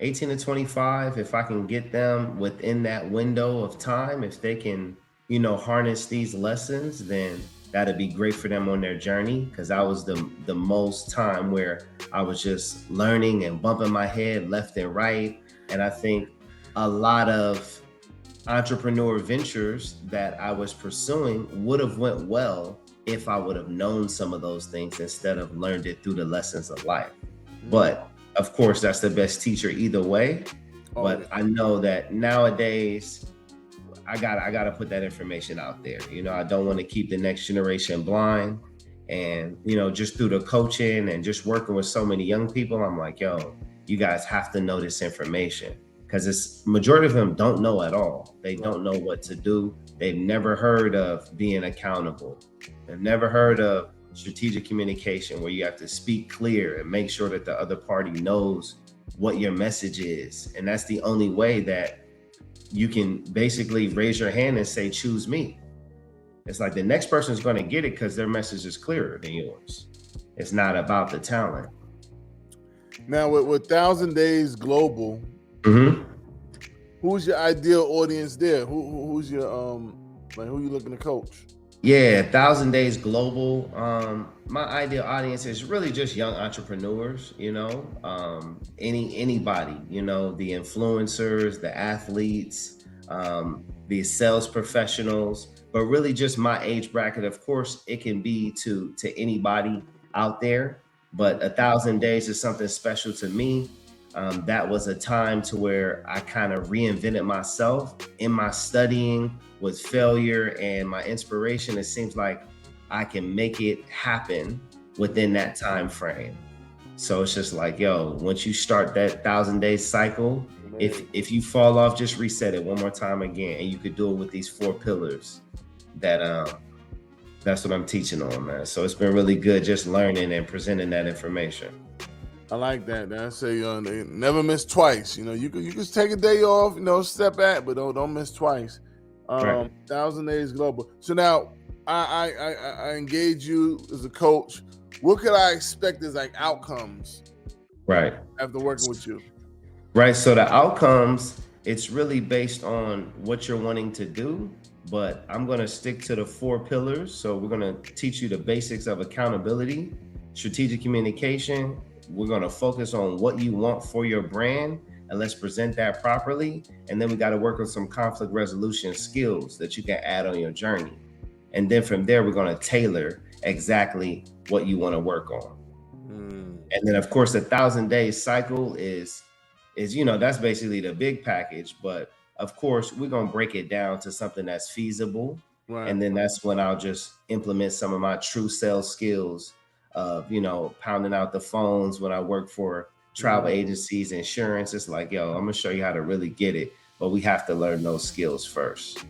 18 to 25, if I can get them within that window of time, if they can, harness these lessons, then that'd be great for them on their journey. Cause I was the most time where I was just learning and bumping my head left and right. And I think a lot of entrepreneur ventures that I was pursuing would have went well if I would have known some of those things instead of learned it through the lessons of life. But of course, that's the best teacher either way. But I know that nowadays I gotta put that information out there. I don't want to keep the next generation blind. And just through the coaching and just working with so many young people, I'm like, yo, you guys have to know this information because it's majority of them don't know at all. They don't know what to do. They've never heard of being accountable. They've never heard of strategic communication where you have to speak clear and make sure that the other party knows what your message is. And that's the only way that you can basically raise your hand and say, choose me. It's like the next person is going to get it because their message is clearer than yours. It's not about the talent. Now with 1,000 Days Global, who's your ideal audience there? Who's your who you looking to coach? Yeah, 1,000 Days Global. My ideal audience is really just young entrepreneurs, anybody, the influencers, the athletes, the sales professionals, but really just my age bracket. Of course, it can be to anybody out there, but 1,000 Days is something special to me. That was a time to where I kind of reinvented myself in my studying with failure and my inspiration. It seems like I can make it happen within that time frame. So it's just like, yo, once you start that 1,000 day cycle, if you fall off, just reset it one more time again, and you could do it with these 4 pillars. That's what I'm teaching on, man. So it's been really good just learning and presenting that information. I like that. I say never miss twice. You can take a day off, step back, but don't miss twice. Right. 1,000 Days Global. So now I engage you as a coach. What could I expect as like outcomes? Right. After working with you. Right. So the outcomes, it's really based on what you're wanting to do, but I'm going to stick to the 4 pillars. So we're going to teach you the basics of accountability, strategic communication. We're going to focus on what you want for your brand, and let's present that properly. And then we got to work on some conflict resolution skills that you can add on your journey. And then from there, we're going to tailor exactly what you want to work on. And then of course, the 1,000 days cycle is that's basically the big package. But of course, we're going to break it down to something that's feasible. Right. And then that's when I'll just implement some of my true sales skills of, pounding out the phones when I work for travel agencies, insurance. It's like, yo, I'm gonna show you how to really get it, but we have to learn those skills first.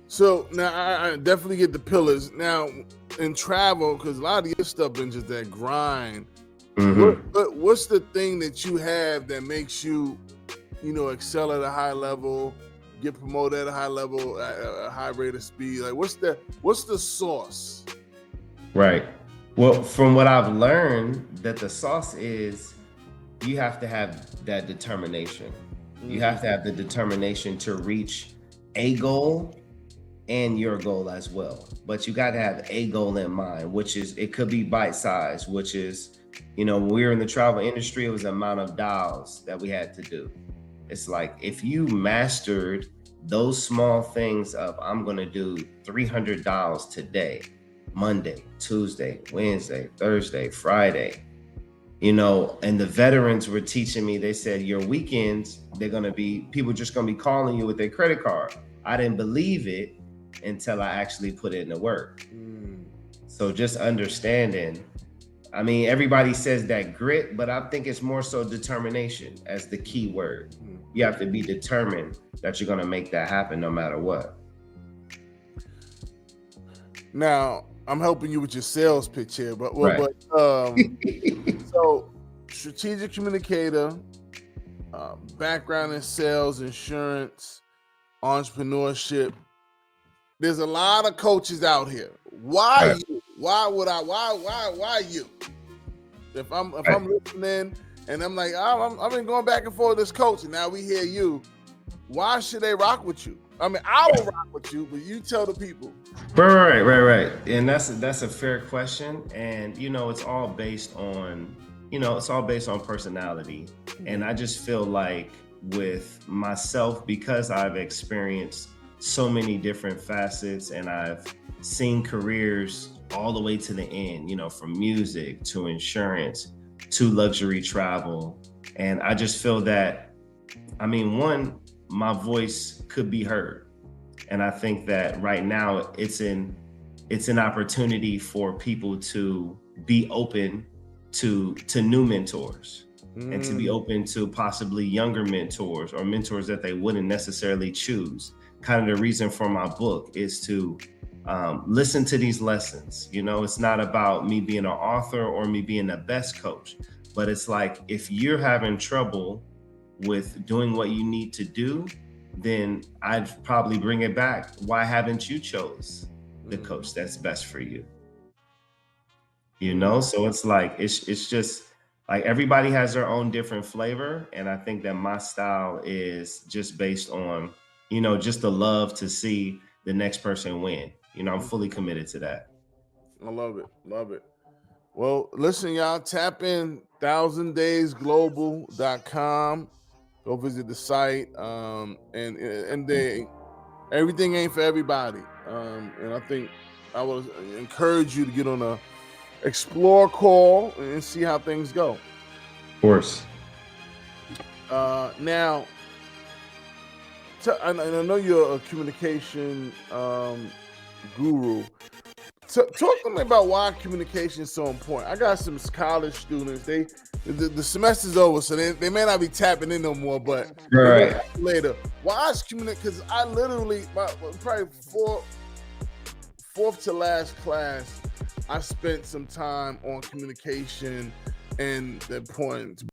So now I definitely get the pillars. Now in travel, because a lot of your stuff been just that grind. What's the thing that you have that makes you, excel at a high level, get promoted at a high level, at a high rate of speed? Like what's the sauce? Right. Well, from what I've learned, that the sauce is you have to have that determination. You have to have the determination to reach a goal and your goal as well. But you got to have a goal in mind, which is, it could be bite size, which is, when we were in the travel industry, it was the amount of dials that we had to do. It's like, if you mastered those small things of, I'm going to do 300 dials today, Monday, Tuesday, Wednesday, Thursday, Friday, and the veterans were teaching me, they said, your weekends, people just going to be calling you with their credit card. I didn't believe it until I actually put it into work. So just understanding, everybody says that grit, but I think it's more so determination as the key word. You have to be determined that you're going to make that happen no matter what. Now, I'm helping you with your sales pitch here, but so strategic communicator, background in sales, insurance, entrepreneurship. There's a lot of coaches out here. Why you? Why would I? Why you? If I'm listening And I'm like, oh, I've been going back and forth with this coach, and now we hear you. Why should they rock with you? I mean, I will rock with you, but you tell the people. Right. And that's a fair question. And it's all based on, personality. And I just feel like with myself, because I've experienced so many different facets and I've seen careers all the way to the end, from music to insurance to luxury travel. And I just feel that, one, my voice could be heard. And I think that right now it's an opportunity for people to be open to new mentors and to be open to possibly younger mentors or mentors that they wouldn't necessarily choose. Kind of the reason for my book is to listen to these lessons. It's not about me being an author or me being the best coach, but it's like, if you're having trouble with doing what you need to do, then I'd probably bring it back. Why haven't you chose the coach that's best for you? So it's like, it's just like everybody has their own different flavor. And I think that my style is just based on, just the love to see the next person win. I'm fully committed to that. I love it. Well, listen, y'all, tap in 1000daysglobal.com. Go visit the site. And everything ain't for everybody. And I think I would encourage you to get on a explore call and see how things go. Of course. Now, I know you're a communication guru. Talk to me about why communication is so important. I got some college students. The semester's over, so they may not be tapping in no more, but right later. Why is communication? Because I literally, probably fourth to last class, I spent some time on communication and the importance